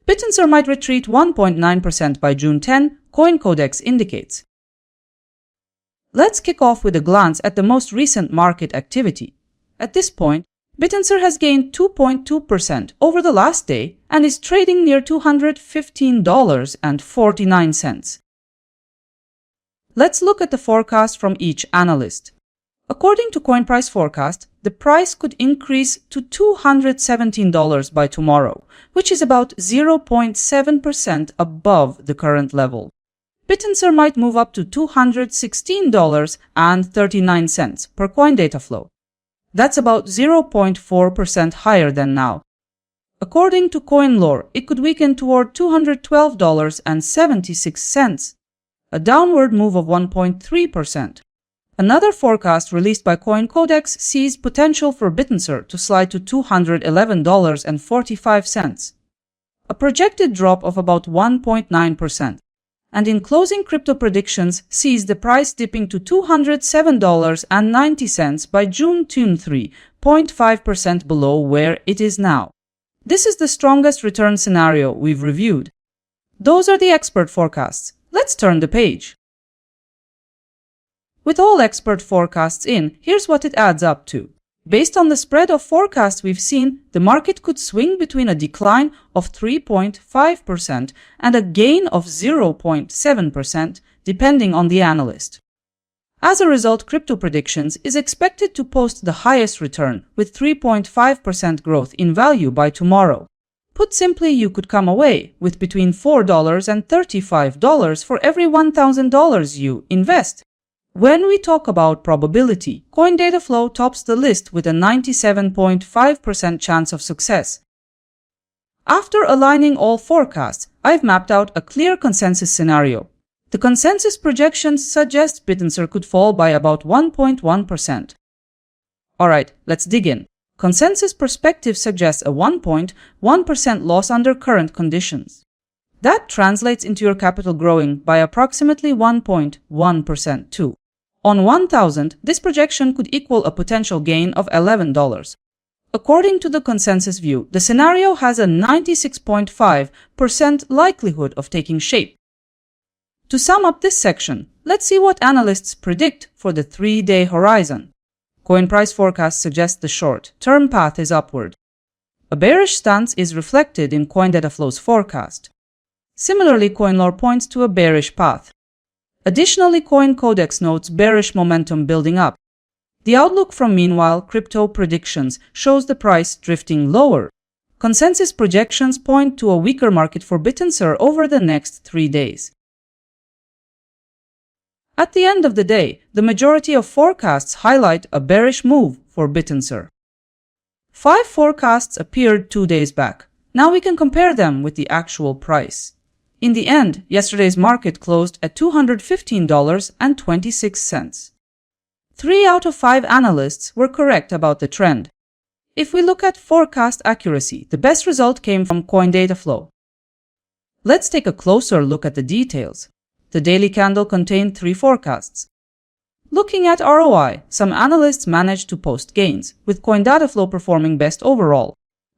Bittensor might retreat 1.9% by June 10, CoinCodex indicates. Let's kick off with a glance at the most recent market activity. At this point, Bittensor has gained 2.2% over the last day and is trading near $215.49. Let's look at the forecast from each analyst. According to CoinPrice forecast, the price could increase to $217 by tomorrow, which is about 0.7% above the current level. Bittensor might move up to $216.39 per coin data flow. That's about 0.4% higher than now. According to CoinLore, it could weaken toward $212.76, a downward move of 1.3%. Another forecast released by CoinCodex sees potential for Bittensor to slide to $211.45, a projected drop of about 1.9%. And in closing crypto predictions sees the price dipping to $207.90 by June 23, 0.5% below where it is now. This is the strongest return scenario we've reviewed. Those are the expert forecasts. Let's turn the page. With all expert forecasts in, here's what it adds up to. Based on the spread of forecasts we've seen, the market could swing between a decline of 3.5% and a gain of 0.7%, depending on the analyst. As a result, crypto predictions is expected to post the highest return, with 3.5% growth in value by tomorrow. Put simply, you could come away with between $4 and $35 for every $1,000 you invest. When we talk about probability, CoinDataFlow tops the list with a 97.5% chance of success. After aligning all forecasts, I've mapped out a clear consensus scenario. The consensus projections suggest Bittensor could fall by about 1.1%. Alright, let's dig in. Consensus perspective suggests a 1.1% loss under current conditions. That translates into your capital growing by approximately 1.1% too. On 1,000, this projection could equal a potential gain of $11. According to the consensus view, the scenario has a 96.5% likelihood of taking shape. To sum up this section, let's see what analysts predict for the 3-day horizon. CoinPrice forecasts suggest the short-term path is upward. A bearish stance is reflected in CoinDataFlow's forecast. Similarly, CoinLore points to a bearish path. Additionally, CoinCodex notes bearish momentum building up. The outlook from Meanwhile Crypto Predictions shows the price drifting lower. Consensus projections point to a weaker market for Bittensor over the next 3 days. At the end of the day, the majority of forecasts highlight a bearish move for Bittensor. 5 forecasts appeared 2 days back. Now we can compare them with the actual price. In the end, yesterday's market closed at $215.26. 3 out of 5 analysts were correct about the trend. If we look at forecast accuracy, the best result came from CoinDataFlow. Let's take a closer look at the details. The daily candle contained 3 forecasts. Looking at ROI, some analysts managed to post gains, with CoinDataFlow performing best overall.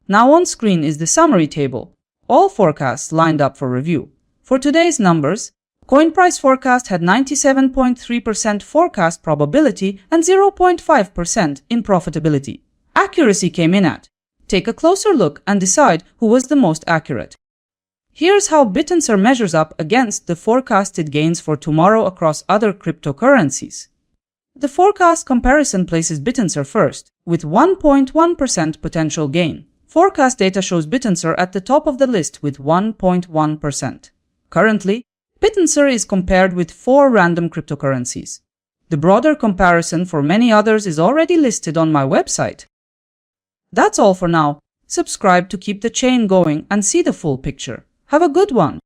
Now on screen is the summary table. All forecasts lined up for review. For today's numbers, CoinPrice forecast had 97.3% forecast probability and 0.5% in profitability. Accuracy came in at. Take a closer look and decide who was the most accurate. Here's how Bittensor measures up against the forecasted gains for tomorrow across other cryptocurrencies. The forecast comparison places Bittensor first, with 1.1% potential gain. Forecast data shows Bittensor at the top of the list with 1.1%. Currently, Bittensor is compared with 4 random cryptocurrencies. The broader comparison for many others is already listed on my website. That's all for now. Subscribe to keep the chain going and see the full picture. Have a good one.